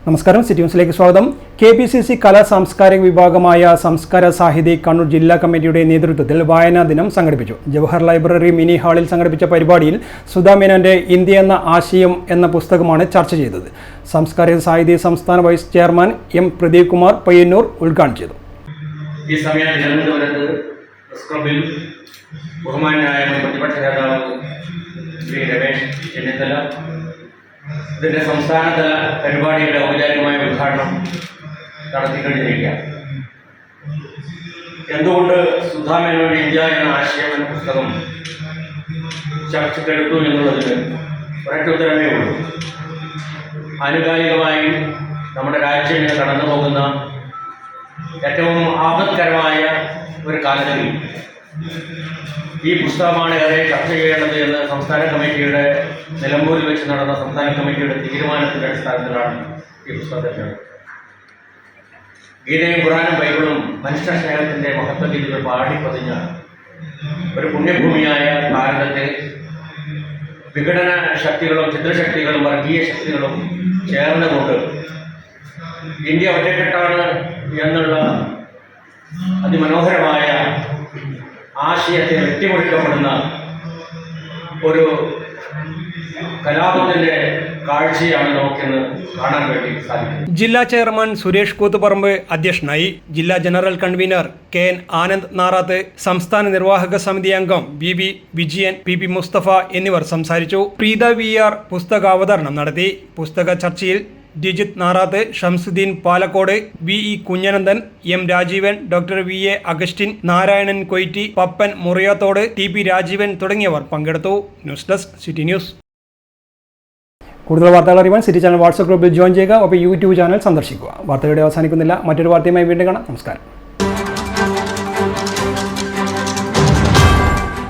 നമസ്കാരം, സിറ്റി ന്യൂസിലേക്ക് സ്വാഗതം. KPCC കലാ സാംസ്കാരിക വിഭാഗമായ സംസ്കാര സാഹിതി കണ്ണൂർ ജില്ലാ കമ്മിറ്റിയുടെ നേതൃത്വത്തിൽ വായനാ ദിനം സംഘടിപ്പിച്ചു. ജവഹർ ലൈബ്രറി മിനി ഹാളിൽ സംഘടിപ്പിച്ച പരിപാടിയിൽ സുധാ മേനോന്റെ ഇന്ത്യ എന്ന ആശയം എന്ന പുസ്തകമാണ് ചർച്ച ചെയ്തത്. സാംസ്കാരിക സാഹിതി സംസ്ഥാന vice chairman M. Pradeep Kumar Payyanur ഉദ്ഘാടനം ചെയ്തു. ഈ സമയത്ത് തിരുവനന്തപുരത്ത് പ്രസ് ക്ലബിൽ ബഹുമാനായ പ്രതിപക്ഷ നേതാവ് ശ്രീ രമേശ് ചെന്നിത്തല ഇതിൻ്റെ സംസ്ഥാനതല പരിപാടിയുടെ ഔപചാരികമായ ഉദ്ഘാടനം നടത്തിക്കഴിഞ്ഞിരിക്കുകയാണ്. എന്തുകൊണ്ട് സുധാ മേനോന്റെ ഇന്ത്യ എന്ന ആശയം എന്ന പുസ്തകം ചർച്ചയ്ക്കെടുത്തു എന്നുള്ളതിന് ഒരൊറ്റ ഉത്തരമേ ഉള്ളൂ. ആനുകാലികമായി നമ്മുടെ രാജ്യം കടന്നു പോകുന്ന ഏറ്റവും ആപത്കരമായ ഒരു കാലത്തിൽ ഈ പുസ്തകമാണ് ഏറെ ചർച്ച ചെയ്യേണ്ടത് എന്ന് സംസ്ഥാന കമ്മിറ്റിയുടെ നിലമ്പൂരിൽ വെച്ച് നടന്ന സംസ്ഥാന കമ്മിറ്റിയുടെ തീരുമാനത്തിൻ്റെ അടിസ്ഥാനത്തിലാണ് ഈ പുസ്തകത്തിൽ. ഗീതയും ഖുറാനും ബൈബിളും മനുഷ്യ സ്നേഹത്തിൻ്റെ മഹത്വഗീതികൾ പാടിപ്പതിഞ്ഞ ഒരു പുണ്യഭൂമിയായ ഭാരതത്തെ വിഘടന ശക്തികളും ചിത്രശക്തികളും വർഗീയ ശക്തികളും ചേർന്നുകൊണ്ട് ഇന്ത്യ ഒറ്റക്കെട്ടാണ് എന്നുള്ള അതിമനോഹരമായ ആശയത്തെ വെട്ടിമുറിക്കപ്പെടുന്ന ഒരു കലാപത്തിന്റെ കാഴ്ചയാണ് നമുക്കിന്ന് കാണാൻ വേണ്ടി സാധിക്കുന്നത്. ജില്ലാ ചെയർമാൻ സുരേഷ് കൂത്തുപറമ്പ് അധ്യക്ഷനായി. ജില്ലാ general convener KN Anand Narath, സംസ്ഥാന നിർവാഹക സമിതി അംഗം VV വിജയൻ, PP മുസ്തഫ എന്നിവർ സംസാരിച്ചു. പ്രീത VR പുസ്തകാവതരണം നടത്തി. പുസ്തക ചർച്ചയിൽ Dijith Narath, Shamsuddin Palakkode, VE Kunhanandan, M. Rajeevan, doctor VA Augustine, Narayanan Koyitti, Pappan Muriyathode, TP Rajeevan തുടങ്ങിയവർ പങ്കെടുത്തു. News desk city news. കൂടുതൽ വാർത്തകൾ അറിയാൻ സിറ്റി ചാനൽ വാട്സ്ആപ്പ് ഗ്രൂപ്പിൽ ജോയിൻ ചെയ്യുക. ഒപ്പം YouTube ചാനൽ സന്ദർശിക്കുക. വാർത്തയുടെ അവസാനിക്കുന്നില്ല. മറ്റൊരു വാർത്തയുമായി വീണ്ടും കാണാം. നമസ്കാരം.